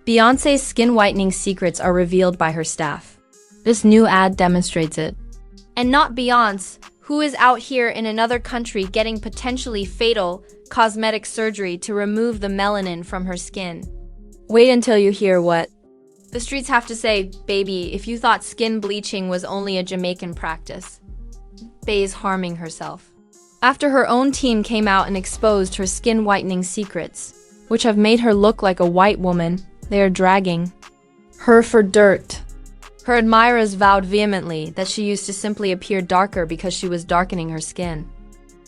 Beyonce's skin whitening secrets are revealed by her staff. This new ad demonstrates it. And not Beyonce, who is out here in another country getting potentially fatal cosmetic surgery to remove the melanin from her skin. Wait until you hear what the streets have to say. Baby, if you thought skin bleaching was only a Jamaican practice, Bey's harming herself. After her own team came out and exposed her skin whitening secrets, which have made her look like a white woman, they are dragging her for dirt. Her admirers vowed vehemently that she used to simply appear darker because she was darkening her skin.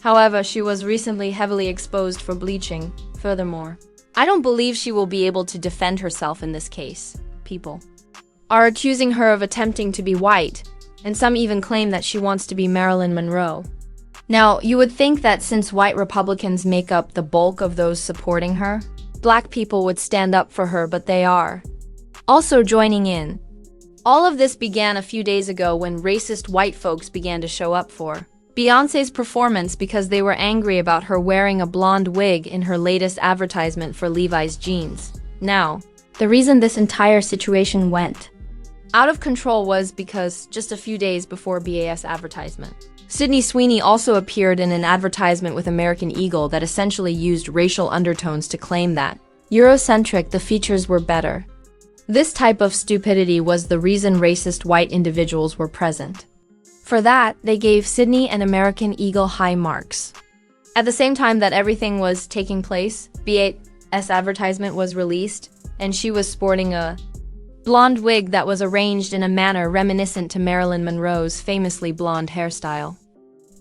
However, she was recently heavily exposed for bleaching. Furthermore, I don't believe she will be able to defend herself in this case. People are accusing her of attempting to be white, and some even claim that she wants to be Marilyn Monroe. Now, you would think that since white Republicans make up the bulk of those supporting her, black people would stand up for her, but they are also joining in. All of this began a few days ago when racist white folks began to show up for Beyonce's performance because they were angry about her wearing a blonde wig in her latest advertisement for Levi's jeans. Now, the reason this entire situation went out of control was because just a few days before BAS advertisement, Sydney Sweeney also appeared in an advertisement with American Eagle that essentially used racial undertones to claim that Eurocentric the features were better. This type of stupidity was the reason racist white individuals were present. For that, they gave Sydney and American Eagle high marks. At the same time that everything was taking place, BAS advertisement was released, and she was sporting a blonde wig that was arranged in a manner reminiscent to Marilyn Monroe's famously blonde hairstyle.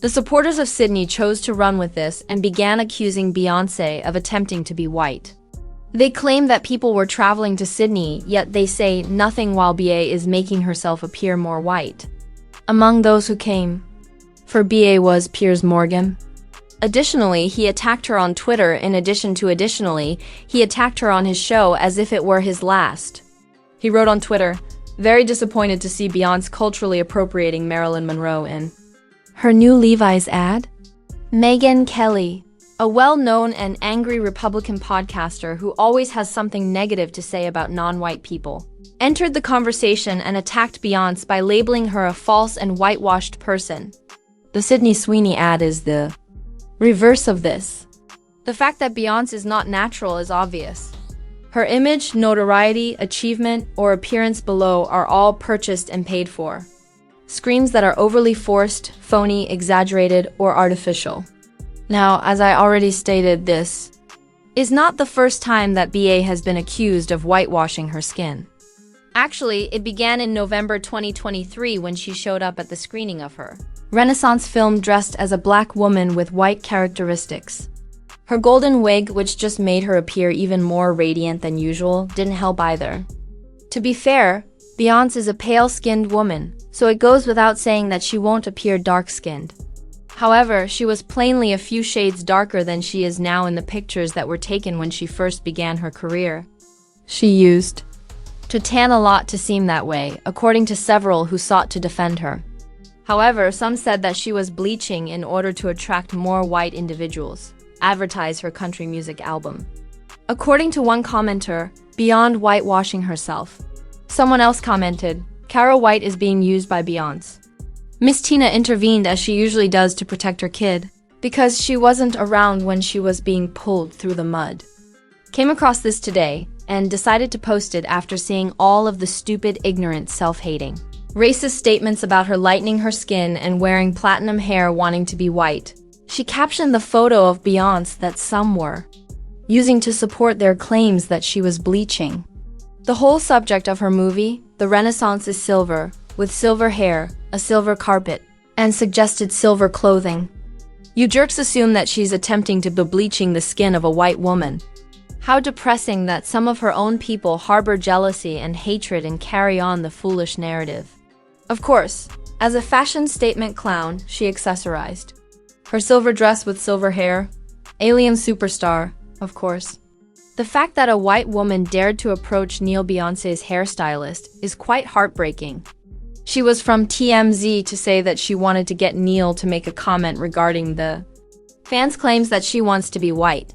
The supporters of Sydney chose to run with this and began accusing Beyonce of attempting to be white. They claim that people were traveling to Sydney, yet they say nothing while BA is making herself appear more white. Among those who came for BA was Piers Morgan. Additionally, he attacked her on Twitter. He attacked her on his show as if it were his last. He wrote on Twitter, "Very disappointed to see Beyonce culturally appropriating Marilyn Monroe in her new Levi's ad." Megyn Kelly, a well-known and angry Republican podcaster who always has something negative to say about non-white people, entered the conversation and attacked Beyonce by labeling her a false and whitewashed person. The Sydney Sweeney ad is the reverse of this. The fact that Beyonce is not natural is obvious. Her image, notoriety, achievement, or appearance below are all purchased and paid for. Screams that are overly forced, phony, exaggerated, or artificial. Now, as I already stated, this is not the first time that BA has been accused of whitewashing her skin. Actually, it began in November 2023 when she showed up at the screening of her Renaissance film dressed as a black woman with white characteristics. Her golden wig, which just made her appear even more radiant than usual, didn't help either. To be fair, Beyonce is a pale-skinned woman, so it goes without saying that she won't appear dark-skinned. However, she was plainly a few shades darker than she is now in the pictures that were taken when she first began her career. She used to tan a lot to seem that way, according to several who sought to defend her. However, some said that she was bleaching in order to attract more white individuals, advertise her country music album. According to one commenter, beyond whitewashing herself. Someone else commented, Carol White is being used by Beyonce. Miss Tina intervened as she usually does to protect her kid, because she wasn't around when she was being pulled through the mud. Came across this today, and decided to post it after seeing all of the stupid, ignorant, self-hating, racist statements about her lightening her skin and wearing platinum hair wanting to be white. She captioned the photo of Beyonce that some were using to support their claims that she was bleaching. The whole subject of her movie, The Renaissance, is silver, with silver hair, a silver carpet, and suggested silver clothing. You jerks assume that she's attempting to be bleaching the skin of a white woman. How depressing that some of her own people harbor jealousy and hatred and carry on the foolish narrative. Of course, as a fashion statement clown, she accessorized her silver dress with silver hair. Alien superstar, of course. The fact that a white woman dared to approach Beyonce's hairstylist is quite heartbreaking. She was from TMZ to say that she wanted to get Neil to make a comment regarding the fans' claims that she wants to be white.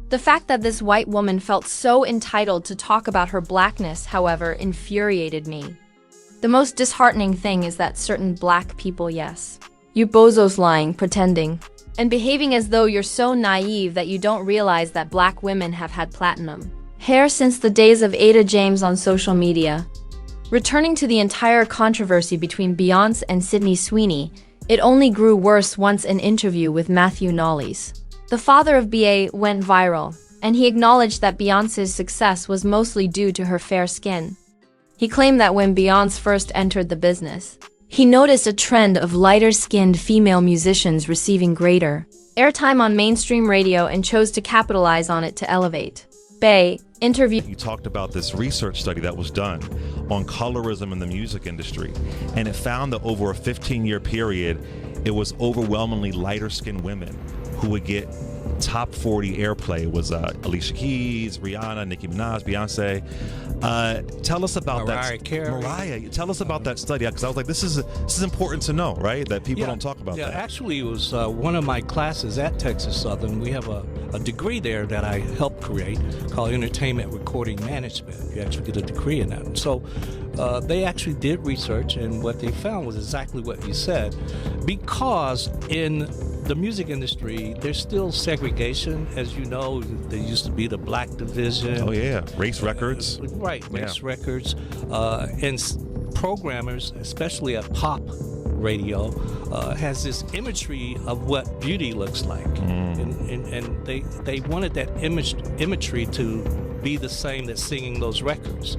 The fact that this white woman felt so entitled to talk about her blackness, however, infuriated me. The most disheartening thing is that certain black people, yes, you bozos lying, pretending, and behaving as though you're so naive that you don't realize that black women have had platinum hair since the days of Ada James on social media. Returning to the entire controversy between Beyonce and Sydney Sweeney, it only grew worse once an interview with Matthew Knowles, the father of BA, went viral, and he acknowledged that Beyonce's success was mostly due to her fair skin. He claimed that when Beyonce first entered the business, he noticed a trend of lighter-skinned female musicians receiving greater airtime on mainstream radio and chose to capitalize on it to elevate. Bey interview. You talked about this research study that was done on colorism in the music industry, and it found that over a 15-year period, it was overwhelmingly lighter-skinned women who would get top 40 airplay. It was Alicia Keys, Rihanna, Nicki Minaj, Beyonce. Tell us about Mariah, tell us about that study, because I was like, this is important to know, right? That people don't talk about that. Yeah, actually, it was one of my classes at Texas Southern. We have a degree there that I helped create called Entertainment Recording Management. You actually get a degree in that. And so they actually did research, and what they found was exactly what you said. Because in the music industry, there's still segregation. As you know, there used to be the black division. Oh, yeah. Race records. Right, race records. And programmers, especially at pop radio, has this imagery of what beauty looks like. And they wanted that imagery to be the same that's singing those records.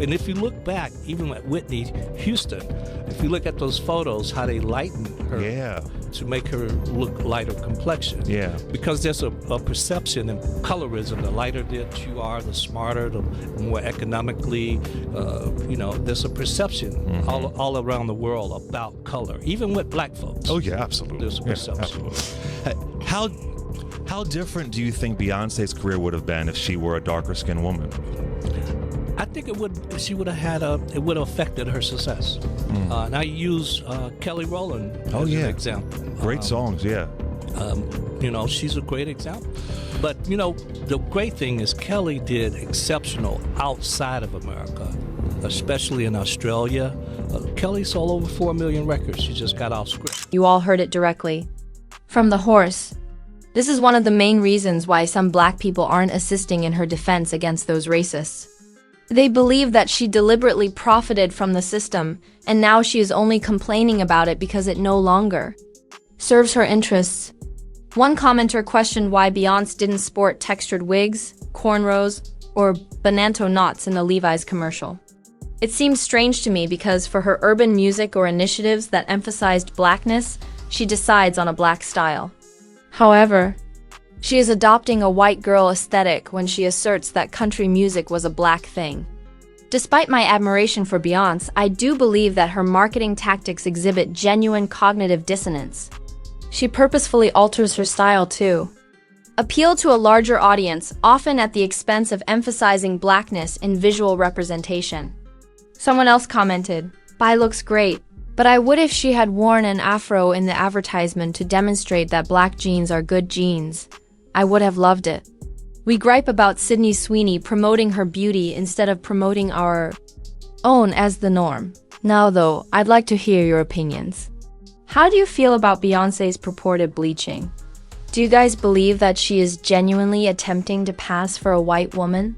And if you look back, even at Whitney Houston, if you look at those photos, how they lightened her to make her look lighter complexion. Yeah. Because there's a perception in colorism, the lighter that you are, the smarter, the more economically, there's a perception all around the world about color, even with black folks. Oh, yeah, absolutely. There's a perception. Absolutely. How different do you think Beyonce's career would have been if she were a darker skinned woman? I think it would have affected her success. And I use Kelly Rowland as an example. Great songs, yeah. She's a great example. But, the great thing is Kelly did exceptional outside of America, especially in Australia. Kelly sold over 4 million records. She just got off script. You all heard it directly from the horse. This is one of the main reasons why some black people aren't assisting in her defense against those racists. They believe that she deliberately profited from the system, and now she is only complaining about it because it no longer serves her interests. One commenter questioned why Beyonce didn't sport textured wigs, cornrows, or bananto knots in the Levi's commercial. It seems strange to me because for her urban music or initiatives that emphasized blackness, she decides on a black style. However, she is adopting a white girl aesthetic when she asserts that country music was a black thing. Despite my admiration for Beyonce, I do believe that her marketing tactics exhibit genuine cognitive dissonance. She purposefully alters her style to appeal to a larger audience, often at the expense of emphasizing blackness in visual representation. Someone else commented, "Bey looks great, but I would if she had worn an afro in the advertisement to demonstrate that black jeans are good jeans. I would have loved it." We gripe about Sydney Sweeney promoting her beauty instead of promoting our own as the norm. Now though, I'd like to hear your opinions. How do you feel about Beyonce's purported bleaching? Do you guys believe that she is genuinely attempting to pass for a white woman?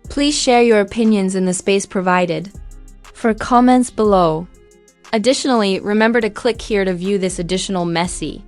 Please share your opinions in the space provided for comments below. Additionally, remember to click here to view this additional messy